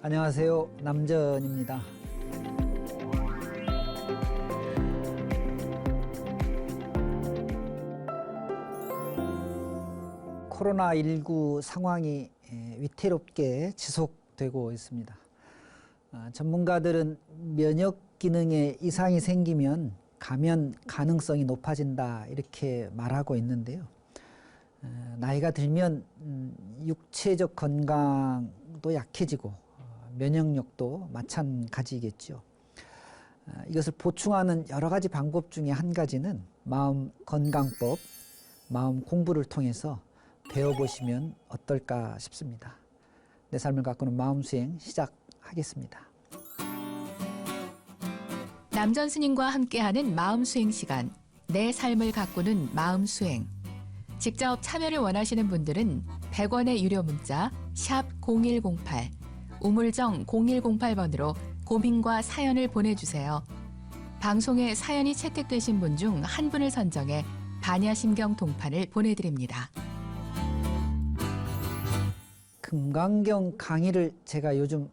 안녕하세요. 남전입니다. 코로나19 상황이 위태롭게 지속되고 있습니다. 전문가들은 면역 기능에 이상이 생기면 감염 가능성이 높아진다 이렇게 말하고 있는데요. 나이가 들면 육체적 건강도 약해지고 면역력도 마찬가지겠죠. 이것을 보충하는 여러 가지 방법 중에 한 가지는 마음 건강법, 마음 공부를 통해서 배워보시면 어떨까 싶습니다. 내 삶을 가꾸는 마음 수행 시작하겠습니다. 남전 스님과 함께하는 마음 수행 시간, 내 삶을 가꾸는 마음 수행. 직접 참여를 원하시는 분들은 100원의 유료 문자 샵 0108, 우물정 0108번으로 고민과 사연을 보내주세요. 방송에 사연이 채택되신 분 중 한 분을 선정해 반야심경 동판을 보내드립니다. 금강경 강의를 제가 요즘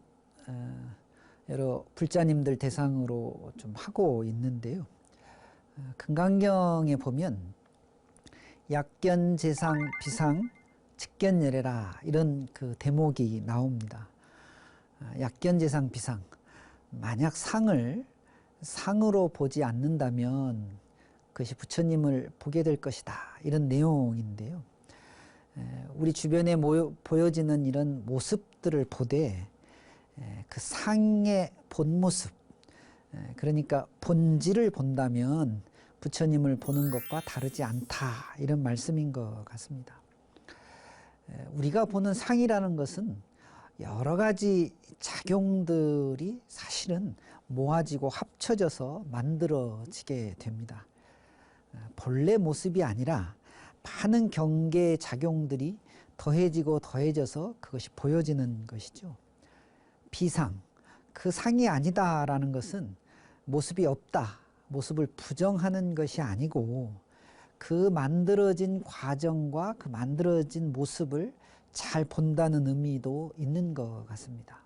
여러 불자님들 대상으로 좀 하고 있는데요. 금강경에 보면 약견재상 비상 직견예래라 이런 그 대목이 나옵니다. 약견재상 비상, 만약 상을 상으로 보지 않는다면 그것이 부처님을 보게 될 것이다 이런 내용인데요. 우리 주변에 보여지는 이런 모습들을 보되 그 상의 본 모습, 그러니까 본질을 본다면 부처님을 보는 것과 다르지 않다 이런 말씀인 것 같습니다. 우리가 보는 상이라는 것은 여러 가지 작용들이 사실은 모아지고 합쳐져서 만들어지게 됩니다. 본래 모습이 아니라 많은 경계의 작용들이 더해지고 더해져서 그것이 보여지는 것이죠. 비상, 그 상이 아니다라는 것은 모습이 없다, 모습을 부정하는 것이 아니고 그 만들어진 과정과 그 만들어진 모습을 잘 본다는 의미도 있는 것 같습니다.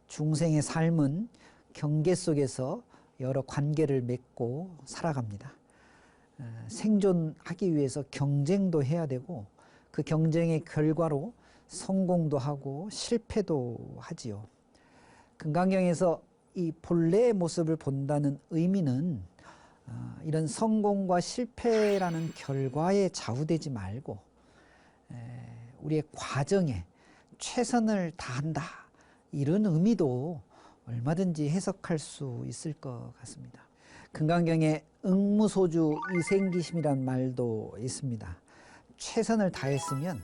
중생의 삶은 경계 속에서 여러 관계를 맺고 살아갑니다. 생존하기 위해서 경쟁도 해야 되고 그 경쟁의 결과로 성공도 하고 실패도 하지요. 금강경에서 이 본래의 모습을 본다는 의미는 이런 성공과 실패라는 결과에 좌우되지 말고 우리의 과정에 최선을 다한다 이런 의미도 얼마든지 해석할 수 있을 것 같습니다. 금강경에 응무소주 이생기심이란 말도 있습니다. 최선을 다했으면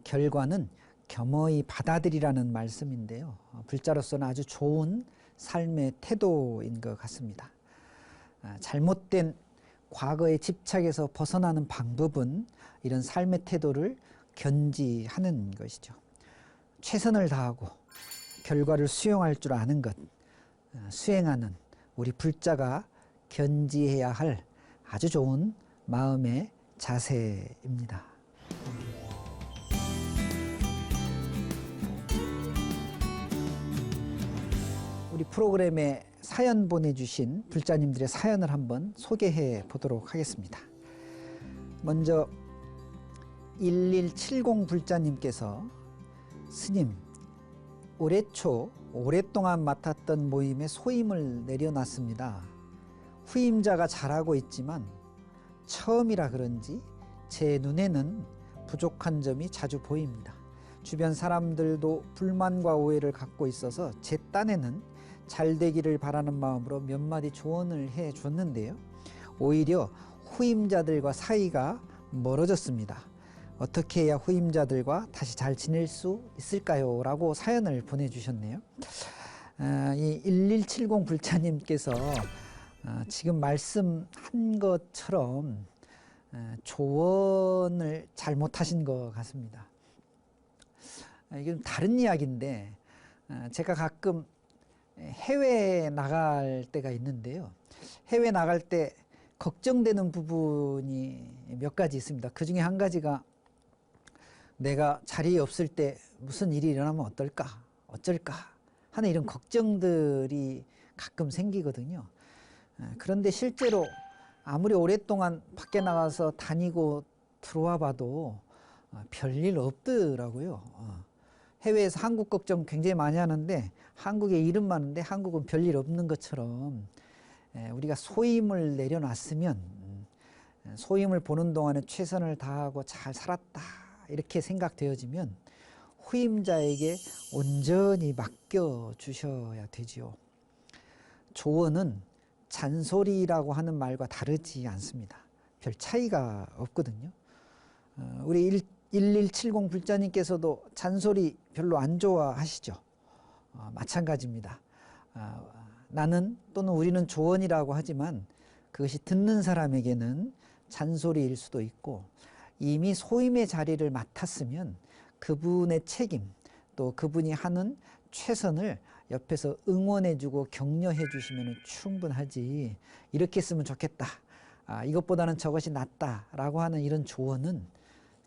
결과는 겸허히 받아들이라는 말씀인데요. 불자로서는 아주 좋은 삶의 태도인 것 같습니다. 잘못된 과거의 집착에서 벗어나는 방법은 이런 삶의 태도를 견지하는 것이죠. 최선을 다하고 결과를 수용할 줄 아는 것, 수행하는 우리 불자가 견지해야 할 아주 좋은 마음의 자세입니다. 우리 프로그램에 사연 보내주신 불자님들의 사연을 한번 소개해 보도록 하겠습니다. 먼저 1170 불자님께서 스님, 올해 초 오랫동안 맡았던 모임에 소임을 내려놨습니다. 후임자가 잘하고 있지만 처음이라 그런지 제 눈에는 부족한 점이 자주 보입니다. 주변 사람들도 불만과 오해를 갖고 있어서 제 딴에는 잘 되기를 바라는 마음으로 몇 마디 조언을 해 줬는데요. 오히려 후임자들과 사이가 멀어졌습니다. 어떻게 해야 후임자들과 다시 잘 지낼 수 있을까요? 라고 사연을 보내주셨네요. 이 1170 불자님께서 지금 말씀한 것처럼 조언을 잘못하신 것 같습니다. 이건 다른 이야기인데 제가 가끔 해외에 나갈 때가 있는데요. 해외 나갈 때 걱정되는 부분이 몇 가지 있습니다. 그 중에 한 가지가 내가 자리에 없을 때 무슨 일이 일어나면 어떨까, 어쩔까 하는 이런 걱정들이 가끔 생기거든요. 그런데 실제로 아무리 오랫동안 밖에 나가서 다니고 들어와 봐도 별일 없더라고요. 해외에서 한국 걱정 굉장히 많이 하는데 한국에 일은 많은데 한국은 별일 없는 것처럼 우리가 소임을 내려놨으면 소임을 보는 동안에 최선을 다하고 잘 살았다 이렇게 생각되어지면 후임자에게 온전히 맡겨 주셔야 되지요. 조언은 잔소리라고 하는 말과 다르지 않습니다. 별 차이가 없거든요. 우리 1170 불자님께서도 잔소리 별로 안 좋아하시죠. 마찬가지입니다. 나는 또는 우리는 조언이라고 하지만 그것이 듣는 사람에게는 잔소리일 수도 있고 이미 소임의 자리를 맡았으면 그분의 책임 또 그분이 하는 최선을 옆에서 응원해주고 격려해주시면 충분하지 이렇게 했으면 좋겠다. 이것보다는 저것이 낫다라고 하는 이런 조언은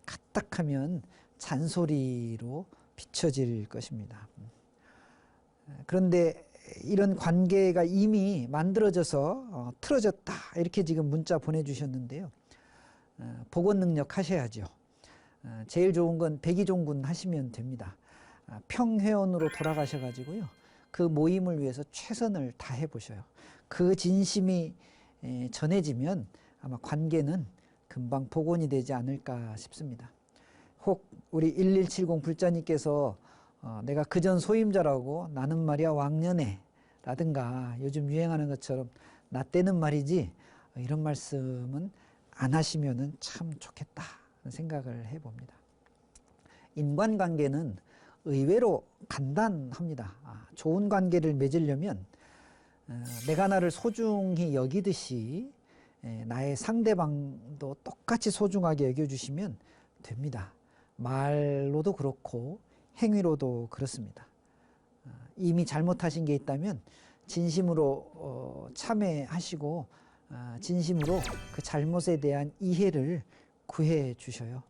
까딱하면 잔소리로 비춰질 것입니다. 그런데 이런 관계가 이미 만들어져서 틀어졌다 이렇게 지금 문자 보내주셨는데요. 복원 능력 하셔야죠. 제일 좋은 건 백의종군 하시면 됩니다. 평회원으로 돌아가셔가지고요. 그 모임을 위해서 최선을 다해 보셔요. 그 진심이 전해지면 아마 관계는 금방 복원이 되지 않을까 싶습니다. 혹 우리 1170 불자님께서 내가 그전 소임자라고 나는 말이야 왕년에 라든가 요즘 유행하는 것처럼 나 때는 말이지 이런 말씀은 안 하시면은 참 좋겠다 생각을 해봅니다. 인간관계는 의외로 간단합니다. 좋은 관계를 맺으려면 내가 나를 소중히 여기듯이 나의 상대방도 똑같이 소중하게 여겨주시면 됩니다. 말로도 그렇고 행위로도 그렇습니다. 이미 잘못하신 게 있다면 진심으로 참회하시고 진심으로 그 잘못에 대한 이해를 구해 주셔요.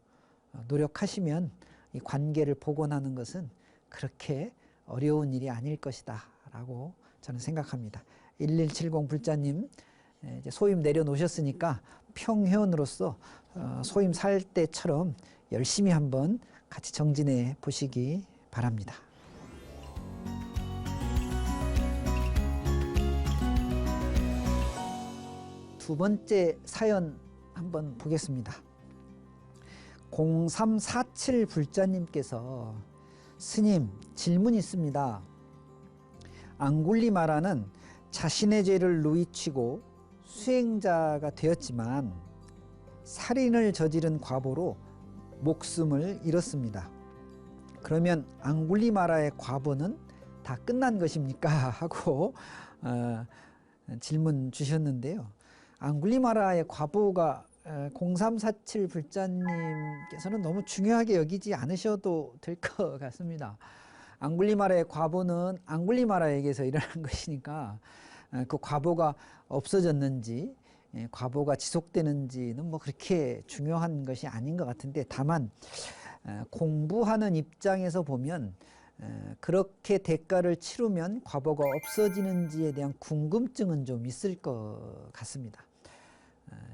노력하시면 이 관계를 복원하는 것은 그렇게 어려운 일이 아닐 것이다 라고 저는 생각합니다. 1170 불자님 이제 소임 내려놓으셨으니까 평회원으로서 소임 살 때처럼 열심히 한번 같이 정진해 보시기 바랍니다. 두 번째 사연 한번 보겠습니다. 0347 불자님께서 스님 질문 있습니다. 앙굴리마라는 자신의 죄를 누이치고 수행자가 되었지만 살인을 저지른 과보로 목숨을 잃었습니다. 그러면 앙굴리마라의 과보는 다 끝난 것입니까? 하고 질문 주셨는데요. 앙굴리마라의 과보가 0347 불자님께서는 너무 중요하게 여기지 않으셔도 될 것 같습니다. 앙굴리마라의 과보는 앙굴리마라에게서 일어난 것이니까 그 과보가 없어졌는지 과보가 지속되는지는 뭐 그렇게 중요한 것이 아닌 것 같은데 다만 공부하는 입장에서 보면 그렇게 대가를 치르면 과보가 없어지는지에 대한 궁금증은 좀 있을 것 같습니다.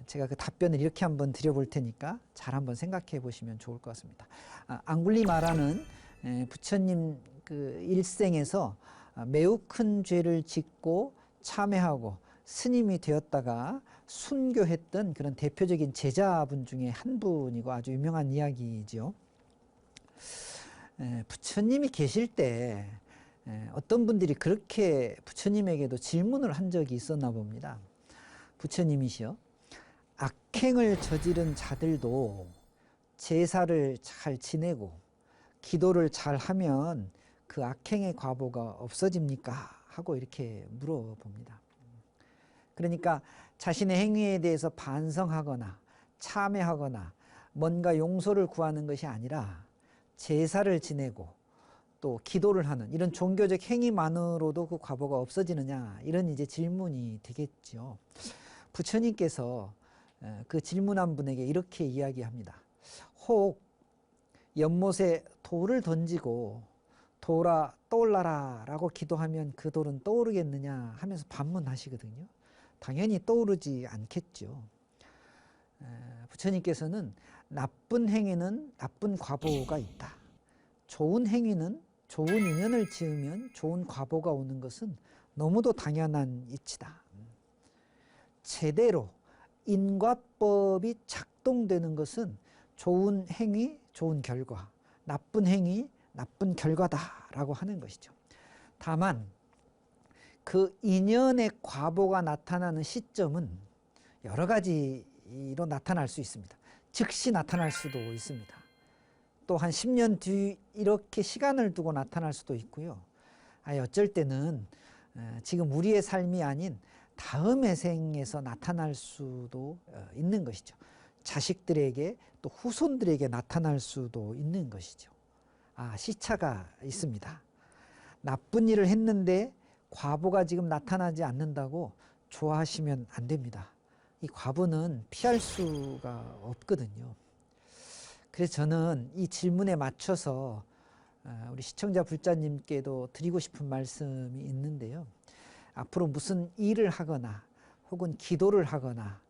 제가 그 답변을 이렇게 한번 드려볼 테니까 잘 한번 생각해 보시면 좋을 것 같습니다. 앙굴리마라는 부처님 그 일생에서 매우 큰 죄를 짓고 참회하고 스님이 되었다가 순교했던 그런 대표적인 제자분 중에 한 분이고 아주 유명한 이야기지요. 부처님이 계실 때 어떤 분들이 그렇게 부처님에게도 질문을 한 적이 있었나 봅니다. 부처님이시여, 악행을 저지른 자들도 제사를 잘 지내고 기도를 잘 하면 그 악행의 과보가 없어집니까? 하고 이렇게 물어봅니다. 그러니까 자신의 행위에 대해서 반성하거나 참회하거나 뭔가 용서를 구하는 것이 아니라 제사를 지내고 또 기도를 하는 이런 종교적 행위만으로도 그 과보가 없어지느냐, 이런 이제 질문이 되겠죠. 부처님께서 그 질문한 분에게 이렇게 이야기합니다. 혹 연못에 돌을 던지고 돌아 떠올라라 라고 기도하면 그 돌은 떠오르겠느냐 하면서 반문하시거든요. 당연히 떠오르지 않겠죠. 부처님께서는 나쁜 행위는 나쁜 과보가 있다. 좋은 행위는 좋은 인연을 지으면 좋은 과보가 오는 것은 너무도 당연한 이치다. 제대로 인과법이 작동되는 것은 좋은 행위, 좋은 결과, 나쁜 행위, 나쁜 결과다라고 하는 것이죠. 다만 그 인연의 과보가 나타나는 시점은 여러 가지로 나타날 수 있습니다. 즉시 나타날 수도 있습니다. 또 한 10년 뒤 이렇게 시간을 두고 나타날 수도 있고요. 어쩔 때는 지금 우리의 삶이 아닌 다음의 생에서 나타날 수도 있는 것이죠. 자식들에게 또 후손들에게 나타날 수도 있는 것이죠. 시차가 있습니다. 나쁜 일을 했는데 과보가 지금 나타나지 않는다고 좋아하시면 안 됩니다. 이 과보는 피할 수가 없거든요. 그래서 저는 이 질문에 맞춰서 우리 시청자 불자님께도 드리고 싶은 말씀이 있는데요. 앞으로 무슨 일을 하거나 혹은 기도를 하거나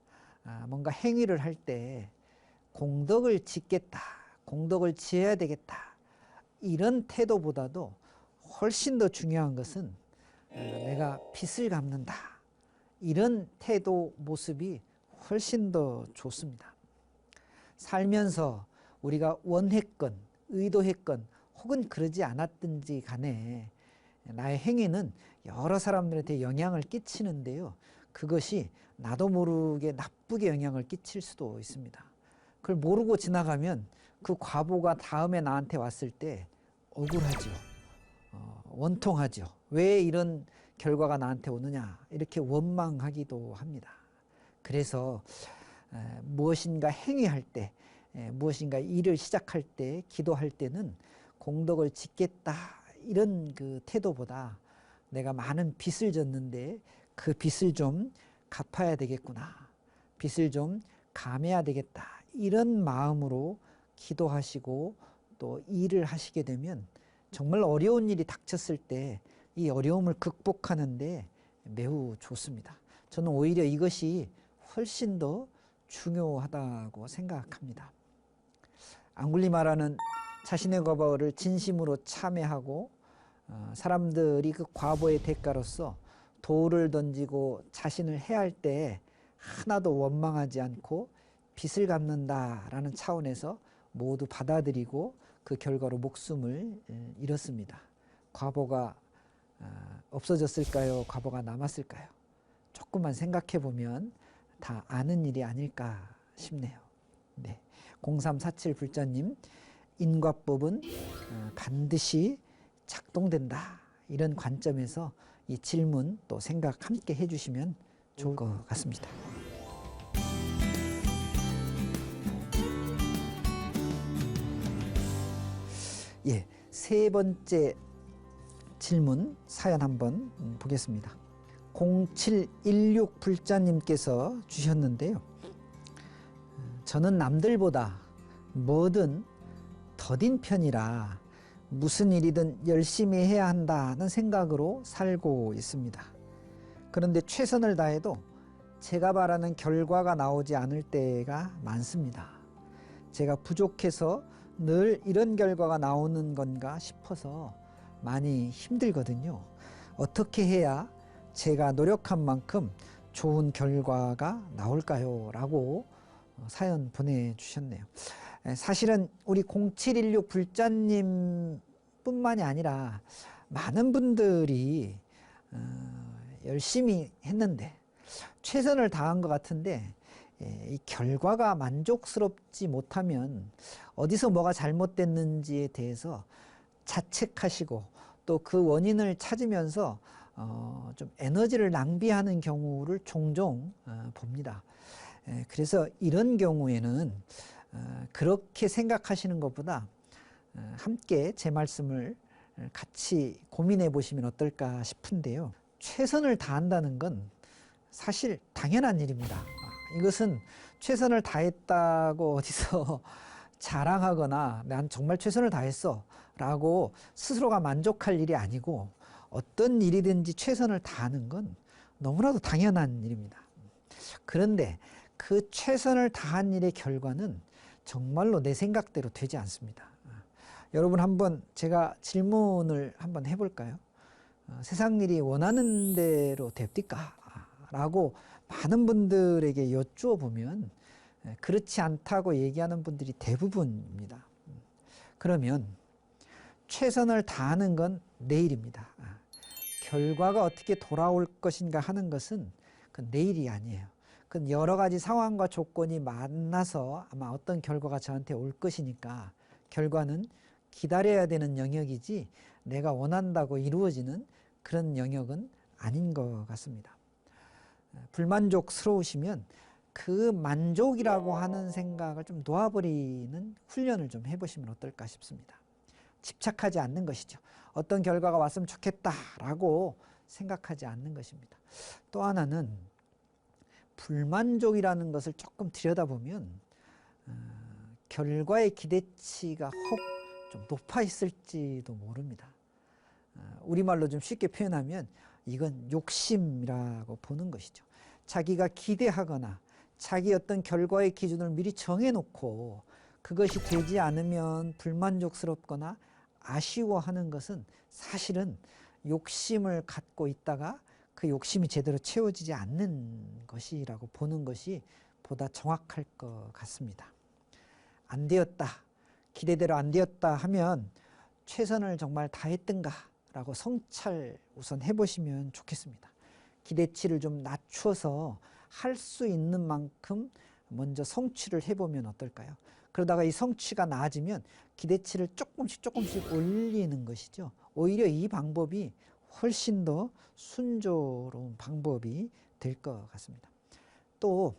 뭔가 행위를 할 때 공덕을 짓겠다, 공덕을 지어야 되겠다, 이런 태도보다도 훨씬 더 중요한 것은 내가 빚을 갚는다, 이런 태도 모습이 훨씬 더 좋습니다. 살면서 우리가 원했건 의도했건 혹은 그러지 않았든지 간에 나의 행위는 여러 사람들한테 영향을 끼치는데요. 그것이 나도 모르게 나쁘게 영향을 끼칠 수도 있습니다. 그걸 모르고 지나가면 그 과보가 다음에 나한테 왔을 때 억울하죠. 원통하죠. 왜 이런 결과가 나한테 오느냐, 이렇게 원망하기도 합니다. 그래서 무엇인가 행위할 때, 무엇인가 일을 시작할 때, 기도할 때는 공덕을 짓겠다, 이런 그 태도보다 내가 많은 빚을 졌는데 그 빚을 좀 갚아야 되겠구나, 빚을 좀 감해야 되겠다, 이런 마음으로 기도하시고 또 일을 하시게 되면 정말 어려운 일이 닥쳤을 때 이 어려움을 극복하는데 매우 좋습니다. 저는 오히려 이것이 훨씬 더 중요하다고 생각합니다. 앙굴리마라는 자신의 과보를 진심으로 참회하고 사람들이 그 과보의 대가로서 돌을 던지고 자신을 해할 때 하나도 원망하지 않고 빚을 갚는다라는 차원에서 모두 받아들이고 그 결과로 목숨을 잃었습니다. 과보가 없어졌을까요? 과보가 남았을까요? 조금만 생각해 보면 다 아는 일이 아닐까 싶네요. 네. 0347 불자님, 인과법은 반드시 작동된다, 이런 관점에서 이 질문 또 생각 함께 해주시면 좋을 것 같습니다. 예, 세 번째 질문 사연 한번 보겠습니다. 0716 불자님께서 주셨는데요. 저는 남들보다 뭐든 더딘 편이라 무슨 일이든 열심히 해야 한다는 생각으로 살고 있습니다. 그런데 최선을 다해도 제가 바라는 결과가 나오지 않을 때가 많습니다. 제가 부족해서 늘 이런 결과가 나오는 건가 싶어서 많이 힘들거든요. 어떻게 해야 제가 노력한 만큼 좋은 결과가 나올까요? 라고 사연 보내주셨네요. 사실은 우리 0716 불자님 뿐만이 아니라 많은 분들이 열심히 했는데 최선을 다한 것 같은데 이 결과가 만족스럽지 못하면 어디서 뭐가 잘못됐는지에 대해서 자책하시고 또 그 원인을 찾으면서 좀 에너지를 낭비하는 경우를 종종 봅니다. 그래서 이런 경우에는 그렇게 생각하시는 것보다 함께 제 말씀을 같이 고민해 보시면 어떨까 싶은데요. 최선을 다한다는 건 사실 당연한 일입니다. 이것은 최선을 다했다고 어디서 자랑하거나 난 정말 최선을 다했어 라고 스스로가 만족할 일이 아니고, 어떤 일이든지 최선을 다하는 건 너무나도 당연한 일입니다. 그런데 그 최선을 다한 일의 결과는 정말로 내 생각대로 되지 않습니다. 여러분, 한번 제가 질문을 한번 해볼까요? 세상 일이 원하는 대로 됩니까? 라고 많은 분들에게 여쭈어 보면 그렇지 않다고 얘기하는 분들이 대부분입니다. 그러면 최선을 다하는 건 내일입니다. 결과가 어떻게 돌아올 것인가 하는 것은 그 내일이 아니에요. 그 여러 가지 상황과 조건이 만나서 아마 어떤 결과가 저한테 올 것이니까, 결과는 기다려야 되는 영역이지 내가 원한다고 이루어지는 그런 영역은 아닌 것 같습니다. 불만족스러우시면 그 만족이라고 하는 생각을 좀 놓아버리는 훈련을 좀 해보시면 어떨까 싶습니다. 집착하지 않는 것이죠. 어떤 결과가 왔으면 좋겠다라고 생각하지 않는 것입니다. 또 하나는 불만족이라는 것을 조금 들여다보면 결과의 기대치가 혹 좀 높아 있을지도 모릅니다. 우리말로 좀 쉽게 표현하면 이건 욕심이라고 보는 것이죠. 자기가 기대하거나 자기 어떤 결과의 기준을 미리 정해놓고 그것이 되지 않으면 불만족스럽거나 아쉬워하는 것은 사실은 욕심을 갖고 있다가 그 욕심이 제대로 채워지지 않는 것이라고 보는 것이 보다 정확할 것 같습니다. 안 되었다, 기대대로 안 되었다 하면 최선을 정말 다했던가 라고 성찰 우선 해보시면 좋겠습니다. 기대치를 좀 낮춰서 할 수 있는 만큼 먼저 성취를 해보면 어떨까요? 그러다가 이 성취가 나아지면 기대치를 조금씩 올리는 것이죠. 오히려 이 방법이 훨씬 더 순조로운 방법이 될 것 같습니다. 또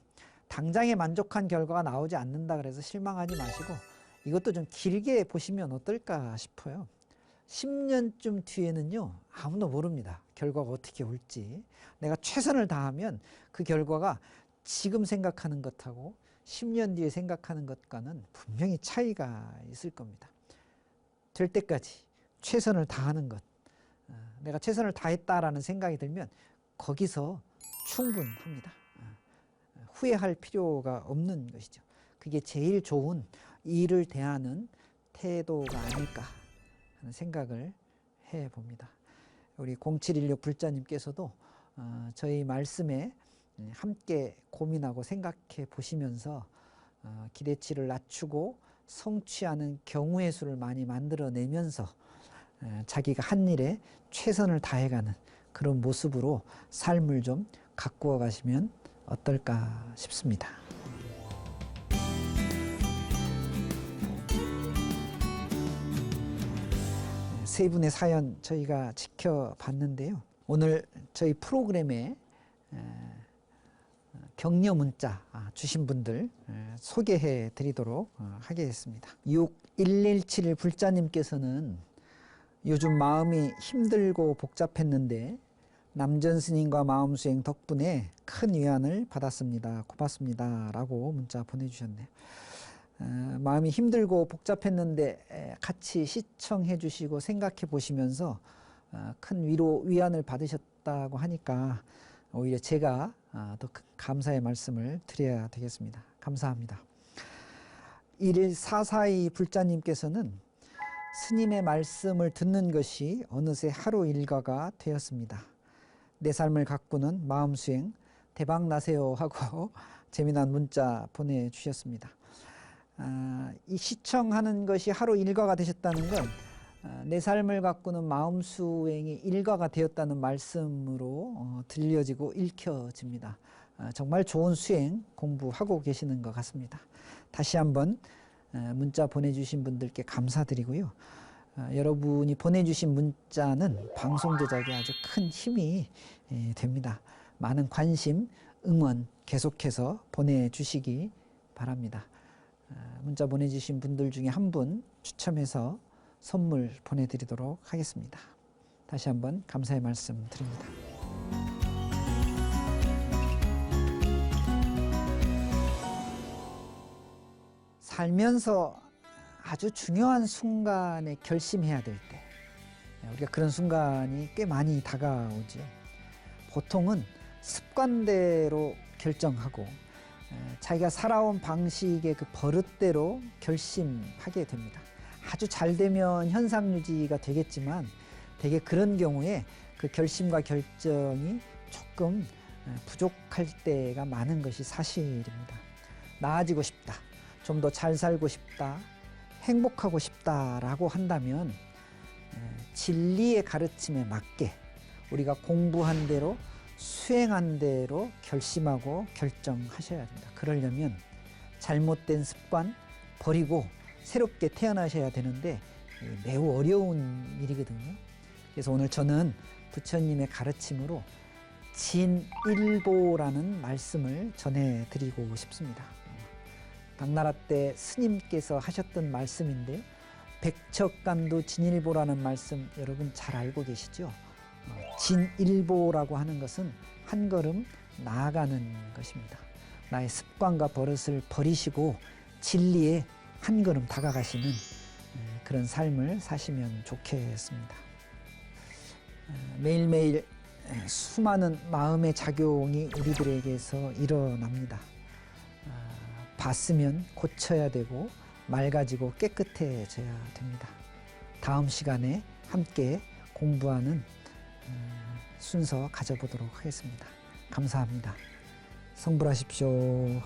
당장에 만족한 결과가 나오지 않는다 그래서 실망하지 마시고, 이것도 좀 길게 보시면 어떨까 싶어요. 10년쯤 뒤에는요, 아무도 모릅니다. 결과가 어떻게 올지. 내가 최선을 다하면 그 결과가 지금 생각하는 것하고 10년 뒤에 생각하는 것과는 분명히 차이가 있을 겁니다. 될 때까지 최선을 다하는 것, 내가 최선을 다했다라는 생각이 들면 거기서 충분합니다. 후회할 필요가 없는 것이죠. 그게 제일 좋은 일을 대하는 태도가 아닐까 하는 생각을 해봅니다. 우리 0716 불자님께서도 저희 말씀에 함께 고민하고 생각해 보시면서 기대치를 낮추고 성취하는 경우의 수를 많이 만들어내면서 자기가 한 일에 최선을 다해가는 그런 모습으로 삶을 좀 가꾸어 가시면 어떨까 싶습니다. 세 분의 사연 저희가 지켜봤는데요. 오늘 저희 프로그램에 격려 문자 주신 분들 소개해 드리도록 하겠습니다. 6117 불자님께서는 요즘 마음이 힘들고 복잡했는데 남전 스님과 마음수행 덕분에 큰 위안을 받았습니다. 고맙습니다. 라고 문자 보내주셨네요. 마음이 힘들고 복잡했는데 같이 시청해 주시고 생각해 보시면서 큰 위안을 받으셨다고 하니까 오히려 제가 더 감사의 말씀을 드려야 되겠습니다. 감사합니다. 1442 불자님께서는 스님의 말씀을 듣는 것이 어느새 하루 일과가 되었습니다. 내 삶을 가꾸는 마음수행 대박 나세요 하고 재미난 문자 보내주셨습니다. 이 시청하는 것이 하루 일과가 되셨다는 건 내 삶을 가꾸는 마음수행이 일과가 되었다는 말씀으로 들려지고 읽혀집니다. 정말 좋은 수행 공부하고 계시는 것 같습니다. 다시 한번 문자 보내주신 분들께 감사드리고요. 여러분이 보내주신 문자는 방송 제작에 아주 큰 힘이 됩니다. 많은 관심, 응원 계속해서 보내주시기 바랍니다. 문자 보내주신 분들 중에 한 분 추첨해서 선물 보내드리도록 하겠습니다. 다시 한번 감사의 말씀 드립니다. 살면서 아주 중요한 순간에 결심해야 될 때, 우리가 그런 순간이 꽤 많이 다가오죠. 보통은 습관대로 결정하고 자기가 살아온 방식의 그 버릇대로 결심하게 됩니다. 아주 잘 되면 현상 유지가 되겠지만 대개 그런 경우에 그 결심과 결정이 조금 부족할 때가 많은 것이 사실입니다. 나아지고 싶다, 좀 더 잘 살고 싶다, 행복하고 싶다라고 한다면 진리의 가르침에 맞게 우리가 공부한 대로 수행한 대로 결심하고 결정하셔야 된다. 그러려면 잘못된 습관 버리고 새롭게 태어나셔야 되는데 매우 어려운 일이거든요. 그래서 오늘 저는 부처님의 가르침으로 진일보라는 말씀을 전해드리고 싶습니다. 당나라 때 스님께서 하셨던 말씀인데요. 백척간도 진일보라는 말씀 여러분 잘 알고 계시죠? 진일보라고 하는 것은 한 걸음 나아가는 것입니다. 나의 습관과 버릇을 버리시고 진리에 한 걸음 다가가시는 그런 삶을 사시면 좋겠습니다. 매일매일 수많은 마음의 작용이 우리들에게서 일어납니다. 봤으면 고쳐야 되고 맑아지고 깨끗해져야 됩니다. 다음 시간에 함께 공부하는 순서 가져보도록 하겠습니다. 감사합니다. 성불하십시오.